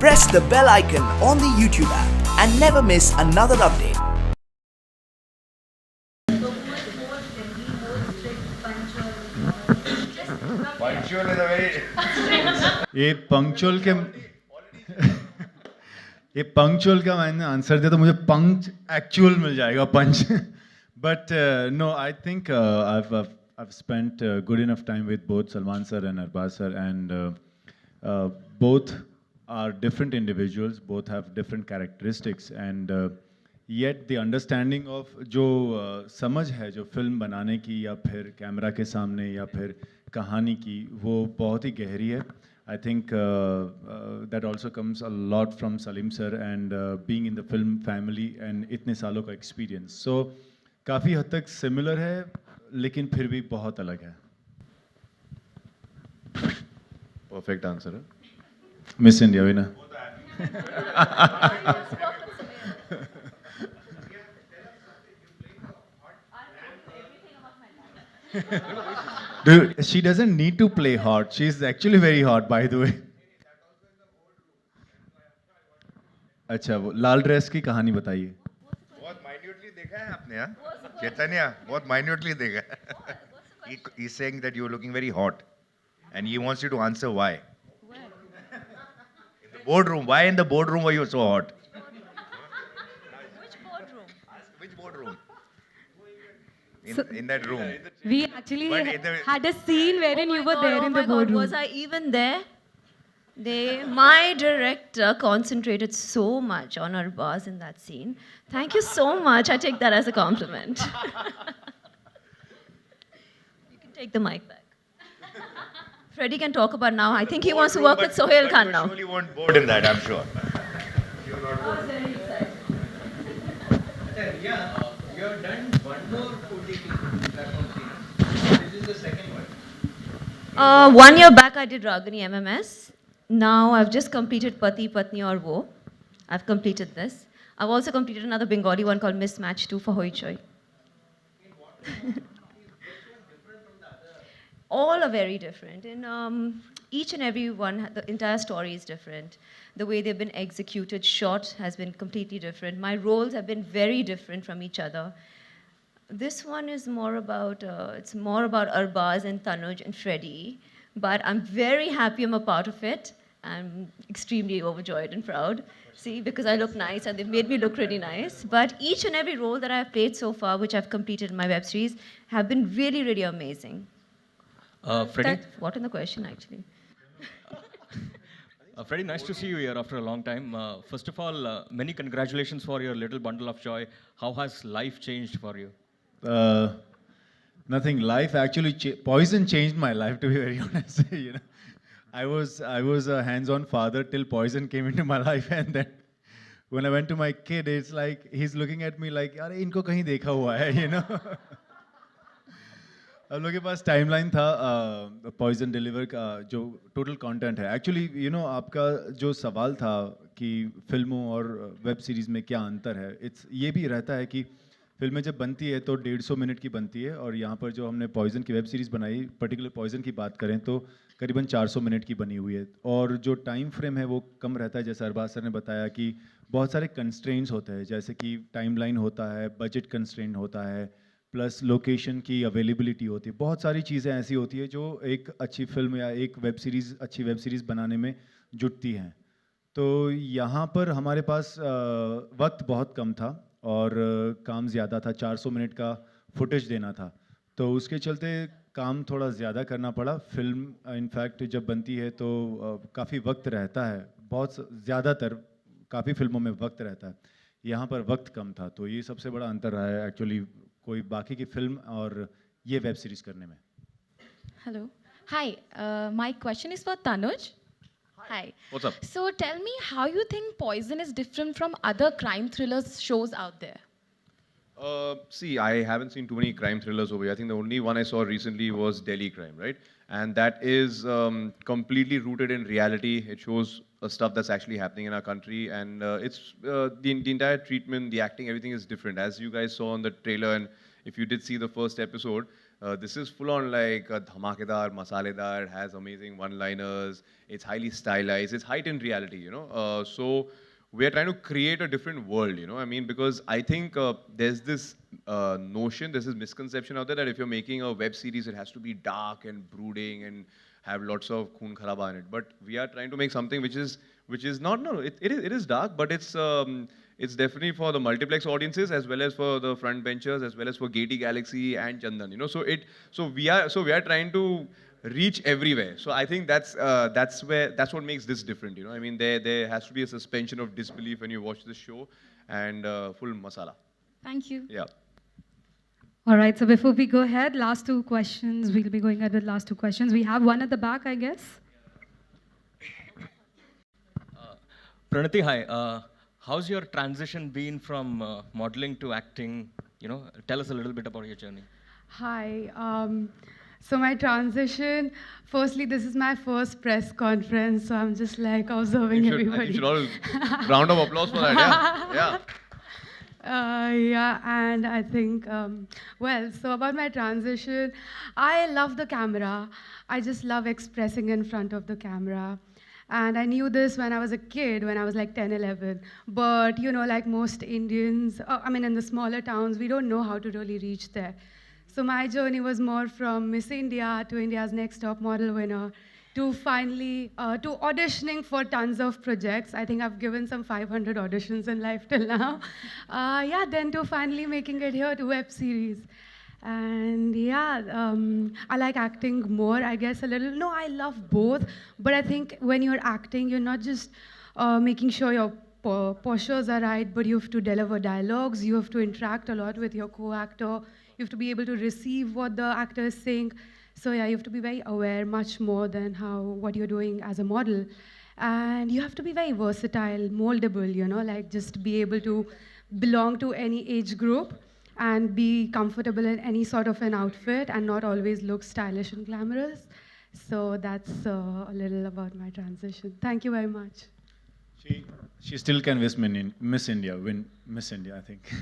Press the bell icon on the YouTube app and never miss another update. Punctual is a very ये punctual के ये punctual का मैंने answer दिया तो मुझे पंच एक्चुअल मिल जाएगा punch but no I think I've spent good enough time with both Salman sir and Arbaz sir and both are different individuals, both have different characteristics and yet the understanding of जो समझ है जो film बनाने की या फिर camera के सामने या फिर कहानी की वो बहुत ही गहरी है. I think that also comes a lot from Salim sir and being in the film family and इतने सालों का experience. So काफ़ी हद तक similar है लेकिन फिर भी बहुत अलग है. perfect answer. Miss India, विना. Dude, she doesn't need to play hot. She's actually very hot, by the way. अच्छा वो लाल ड्रेस की कहानी बताइए. बहुत minutely देखा है आपने हाँ? चैतन्य बहुत minutely देखा है. He's saying that you're looking very hot, and he wants you to answer why. In the boardroom, why in the boardroom were you so hot? Which boardroom? Which boardroom? So- In that room. We actually But in the- had a scene wherein you were there in the boardroom. Was I even there? My director concentrated so much on our boss in that scene. Thank you so much. I take that as a compliment. You can take the mic back. Freddie can talk about now. I think he wants to work with Sohail Khan now. You surely weren't bored in that, I'm sure. You have done one more OTT platform series. This is the second one. 1 year back, I did Ragini MMS. Now I've just completed Pati Patni Aur Wo. I've completed this. I've also completed another Bengali one called Mismatch 2 for Hoi Choi. All are very different. In each and every one, the entire story is different. The way they've been executed, shot has been completely different. My roles have been very different from each other. This one is more about, it's more about Arbaz and Tanuj and Freddie. But I'm very happy I'm a part of it. I'm extremely overjoyed and proud. See, because I look nice and they've made me look really nice. But each and every role that I've played so far, which I've completed in my web series, have been really, really amazing. Freddie, What in the question, actually? Freddie, nice to see you here after a long time. First of all, many congratulations for your little bundle of joy. How has life changed for you? Nothing. Life actually poison changed my life, to be very honest. You know, I was a hands-on father till poison came into my life, and then when I went to my kid, it's like he's looking at me like, "अरे इनको कहीं देखा हुआ है," you know. हम लोग के पास timeline था पॉइजन डिलीवर का जो टोटल कंटेंट है. एक्चुअली यू नो आपका जो सवाल था कि फिल्मों और वेब सीरीज़ में क्या अंतर है, ये भी रहता है कि फिल्में जब बनती है तो 150 मिनट की बनती है और यहाँ पर जो हमने पॉइजन की वेब सीरीज़ बनाई, पर्टिकुलर पॉइजन की बात करें तो करीबन 400 मिनट की बनी हुई है और जो टाइम फ्रेम है वो कम रहता है. जैसे अरबाज सर ने बताया कि बहुत सारे कंस्ट्रेंट्स होते हैं, जैसे कि टाइमलाइन होता है, बजट कंस्ट्रेंट होता है, प्लस लोकेशन की अवेलेबिलिटी होती है. बहुत सारी चीज़ें ऐसी होती है जो एक अच्छी फिल्म या एक वेब सीरीज़ अच्छी वेब सीरीज़ बनाने में जुटती हैं. तो यहाँ पर हमारे पास वक्त बहुत कम था और काम ज़्यादा था. 400 मिनट का फुटेज देना था तो उसके चलते काम थोड़ा ज़्यादा करना पड़ा. फिल्म इनफैक्ट जब बनती है तो काफ़ी वक्त रहता है, बहुत ज़्यादातर काफ़ी फिल्मों में वक्त रहता है. यहाँ पर वक्त कम था तो ये सबसे बड़ा अंतर रहा है एक्चुअली कोई बाकी की फिल्म और ये वेब सीरीज़ करने में. Hello. Hi. My question is for Tanuj. Hi. What's up? So tell me how you think Poison is different from other crime thrillers shows out there. See, I haven't seen too many crime thrillers over here. I think the only one I saw recently was Delhi Crime, right? And that is completely rooted in reality. It shows stuff that's actually happening in our country, and it's the entire treatment, the acting, everything is different. As you guys saw on the trailer, and if you did see the first episode, This is full on like dhamakedar, masaledar. It has amazing one-liners. It's highly stylized. It's heightened reality, you know. So we are trying to create a different world, you know. I mean, because I think there's this notion, there's this misconception out there that if you're making a web series, it has to be dark and brooding and have lots of khoon kharaba in it. But we are trying to make something which is not, no, it is dark, but it's definitely for the multiplex audiences as well as for the front benchers as well as for Gaiety Galaxy and Chandan, you know. So we are trying to reach everywhere. So I think that's what makes this different, you know. I mean, there has to be a suspension of disbelief when you watch this show, and full masala. Thank you. Yeah. All right, so before we go ahead, last two questions. We'll be going ahead with last two questions. We have one at the back, I guess. Pranati, hi. How's your transition been from modeling to acting? You know, tell us a little bit about your journey. Hi. So my transition, firstly, this is my first press conference, so I'm just like observing everybody. You should all round of applause for that, yeah. Yeah, and I think, well, so about my transition, I love the camera. I just love expressing in front of the camera. And I knew this when I was a kid, when I was like 10, 11. But, you know, like most Indians, I mean, in the smaller towns, we don't know how to really reach there. So my journey was more from Miss India to India's Next Top Model winner to finally, to auditioning for tons of projects. I think I've given some 500 auditions in life till now. Yeah, then to finally making it here to web series. And yeah, I like acting more, I guess, a little. No, I love both. But I think when you're acting, you're not just making sure your postures are right, but you have to deliver dialogues. You have to interact a lot with your co-actor. You have to be able to receive what the actor is saying. So yeah, you have to be very aware, much more than what you're doing as a model. And you have to be very versatile, moldable, you know, like just be able to belong to any age group and be comfortable in any sort of an outfit and not always look stylish and glamorous. So that's a little about my transition. Thank you very much. She still can win Miss India, I think.